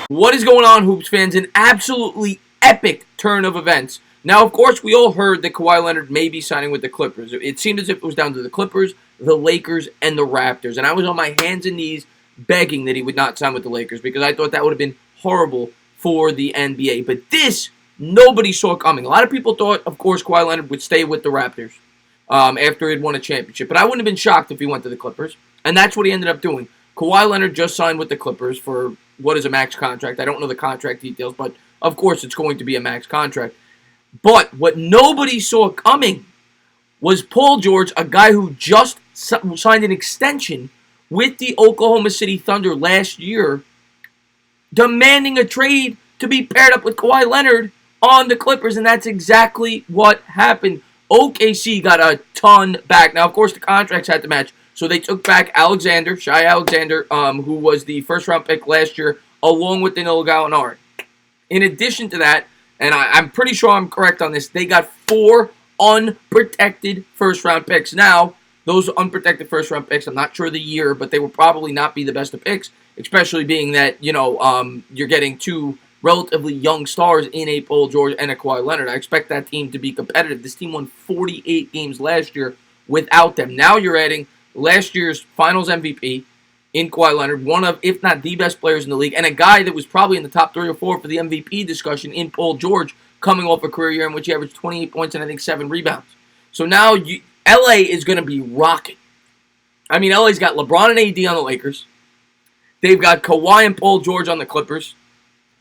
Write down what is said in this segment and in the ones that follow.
What is going on, Hoops fans? An absolutely epic turn of events. Now, of course, we all heard that Kawhi Leonard may be signing with the Clippers. It seemed as if it was down to the Clippers, the Lakers, and the Raptors. And I was on my hands and knees begging that he would not sign with the Lakers because I thought that would have been horrible for the NBA. But this, nobody saw coming. A lot of people thought, of course, Kawhi Leonard would stay with the Raptors after he'd won a championship. But I wouldn't have been shocked if he went to the Clippers. And that's what he ended up doing. Kawhi Leonard just signed with the Clippers for what is a max contract. I don't know the contract details, but of course it's going to be a max contract. But what nobody saw coming was Paul George, a guy who just signed an extension with the Oklahoma City Thunder last year, demanding a trade to be paired up with Kawhi Leonard on the Clippers, and that's exactly what happened. OKC got a ton back. Now, of course, the contracts had to match. So they took back Shai Alexander, who was the first-round pick last year, along with Danilo Gallinari. In addition to that, and I'm pretty sure I'm correct on this, they got 4 unprotected first-round picks. Now, those unprotected first-round picks, I'm not sure the year, but they will probably not be the best of picks, especially being that, you're getting 2 relatively young stars in a Paul George and a Kawhi Leonard. I expect that team to be competitive. This team won 48 games last year without them. Now you're adding last year's Finals MVP in Kawhi Leonard, one of, if not the best players in the league, and a guy that was probably in the top 3 or 4 for the MVP discussion in Paul George, coming off a career year in which he averaged 28 points and I think 7 rebounds. So now LA is going to be rocking. I mean, LA's got LeBron and AD on the Lakers. They've got Kawhi and Paul George on the Clippers.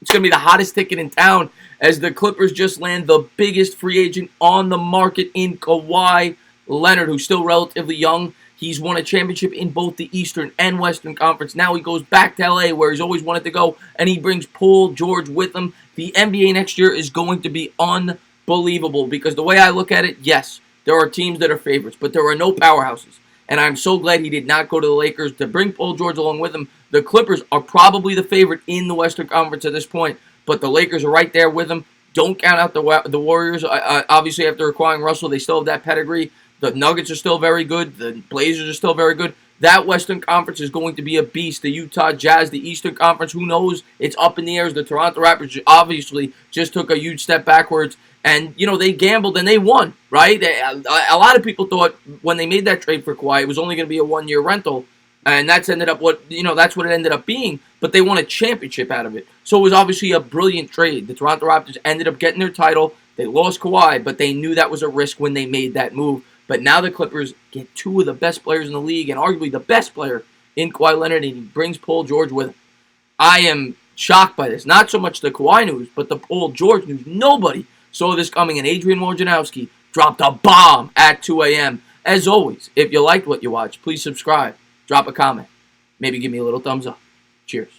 It's going to be the hottest ticket in town as the Clippers just land the biggest free agent on the market in Kawhi Leonard, who's still relatively young. He's won a championship in both the Eastern and Western Conference. Now he goes back to LA where he's always wanted to go, and he brings Paul George with him. The NBA next year is going to be unbelievable because the way I look at it, yes, there are teams that are favorites, but there are no powerhouses. And I'm so glad he did not go to the Lakers to bring Paul George along with him. The Clippers are probably the favorite in the Western Conference at this point, but the Lakers are right there with him. Don't count out the Warriors. Obviously, after acquiring Russell, they still have that pedigree. The Nuggets are still very good. The Blazers are still very good. That Western Conference is going to be a beast. The Utah Jazz, the Eastern Conference, who knows? It's up in the air. The Toronto Raptors obviously just took a huge step backwards. And, they gambled and they won, right? A lot of people thought when they made that trade for Kawhi, it was only going to be a 1-year rental. And that's that's what it ended up being. But they won a championship out of it. So it was obviously a brilliant trade. The Toronto Raptors ended up getting their title. They lost Kawhi, but they knew that was a risk when they made that move. But now the Clippers get 2 of the best players in the league and arguably the best player in Kawhi Leonard, and he brings Paul George with him. I am shocked by this. Not so much the Kawhi news, but the Paul George news. Nobody saw this coming, and Adrian Wojnarowski dropped a bomb at 2 a.m. As always, if you liked what you watched, please subscribe, drop a comment, maybe give me a little thumbs up. Cheers.